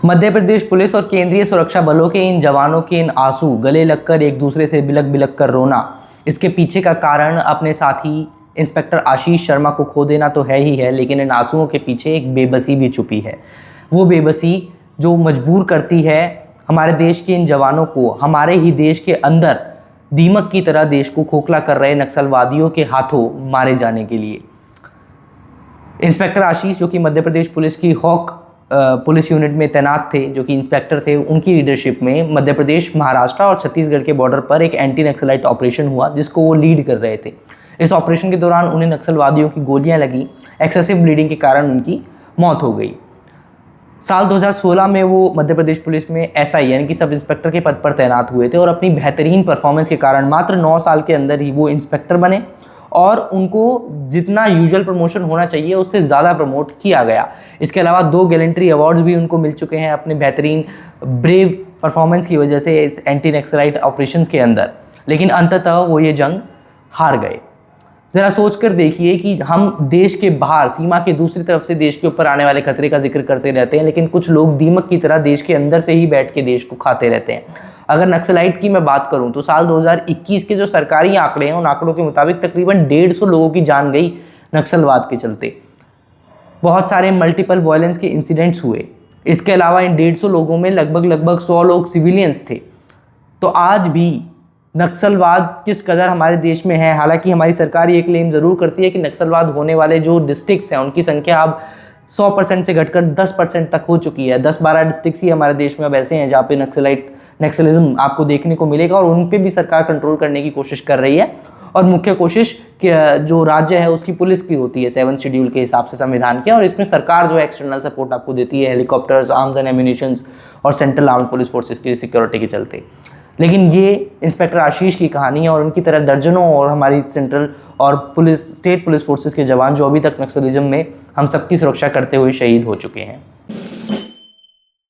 Madhya Pradesh police और केंद्रीय सुरक्षा बलों के इन जवानों के इन आंसू गले लगकर एक दूसरे से बिलक बिलक कर रोना, इसके पीछे का कारण अपने साथी इंस्पेक्टर आशीष शर्मा को खो देना तो है ही है, लेकिन इन आंसुओं के पीछे एक बेबसी भी छुपी है। वो बेबसी जो मजबूर करती है हमारे देश के इन जवानों को हमारे ही देश के अंदर दीमक की तरह देश को खोखला कर रहे नक्सलवादियों के हाथों मारे जाने के लिए। इंस्पेक्टर आशीष जो कि मध्य प्रदेश पुलिस की हॉक पुलिस यूनिट में तैनात थे, जो कि इंस्पेक्टर थे, उनकी लीडरशिप में मध्य प्रदेश, महाराष्ट्र और छत्तीसगढ़ के बॉर्डर पर एक एंटी नक्सलाइट ऑपरेशन हुआ जिसको वो लीड कर रहे थे। इस ऑपरेशन के दौरान उन्हें नक्सलवादियों की गोलियां लगी, एक्सेसिव ब्लीडिंग के कारण उनकी मौत हो गई। साल 2016 में वो मध्य प्रदेश पुलिस में एसआई यानी कि सब इंस्पेक्टर के पद पर तैनात हुए थे और अपनी बेहतरीन परफॉर्मेंस के कारण मात्र 9 साल के अंदर ही वो इंस्पेक्टर बने और उनको जितना यूजुअल प्रमोशन होना चाहिए उससे ज़्यादा प्रमोट किया गया। इसके अलावा 2 गैलेंट्री अवार्ड्स भी उनको मिल चुके हैं अपने बेहतरीन ब्रेव परफॉर्मेंस की वजह से इस एंटी नक्सलाइट ऑपरेशंस के अंदर। लेकिन अंततः वो ये जंग हार गए। ज़रा सोच कर देखिए कि हम देश के बाहर सीमा के दूसरी तरफ से देश के ऊपर आने वाले खतरे का जिक्र करते रहते हैं, लेकिन कुछ लोग दीमक की तरह देश के अंदर से ही बैठ के देश को खाते रहते हैं। अगर नक्सलाइट की मैं बात करूं तो साल 2021 के जो सरकारी आंकड़े हैं उन आंकड़ों के मुताबिक तकरीबन 150 लोगों की जान गई नक्सलवाद के चलते। बहुत सारे मल्टीपल वायलेंस के इंसिडेंट्स हुए। इसके अलावा इन 150 लोगों में लगभग 100 लोग सिविलियंस थे। तो आज भी नक्सलवाद किस कदर हमारे देश में है। हालांकि हमारी सरकार ये क्लेम ज़रूर करती है कि नक्सलवाद होने वाले जो डिस्ट्रिक्ट्स हैं उनकी संख्या अब 100% से घटकर 10% तक हो चुकी है। 10-12 डिस्ट्रिक्ट्स ही हमारे देश में अब ऐसे हैं जहाँ पे नक्सलिज्म आपको देखने को मिलेगा और उन पे भी सरकार कंट्रोल करने की कोशिश कर रही है। और मुख्य कोशिश जो राज्य है उसकी पुलिस की होती है 7 शेड्यूल के हिसाब से संविधान के, और इसमें सरकार जो है एक्सटर्नल सपोर्ट आपको देती है, हेलीकॉप्टर्स, आर्म्स एंड एम्यूनिशंस और सेंट्रल आर्म्ड पुलिस फोर्सेस की सिक्योरिटी के चलते। लेकिन ये इंस्पेक्टर आशीष की कहानी है और उनकी तरह दर्जनों और हमारी सेंट्रल और स्टेट पुलिस फोर्सेस के जवान जो अभी तक नक्सलिज्म में हम सबकी सुरक्षा करते हुए शहीद हो चुके हैं।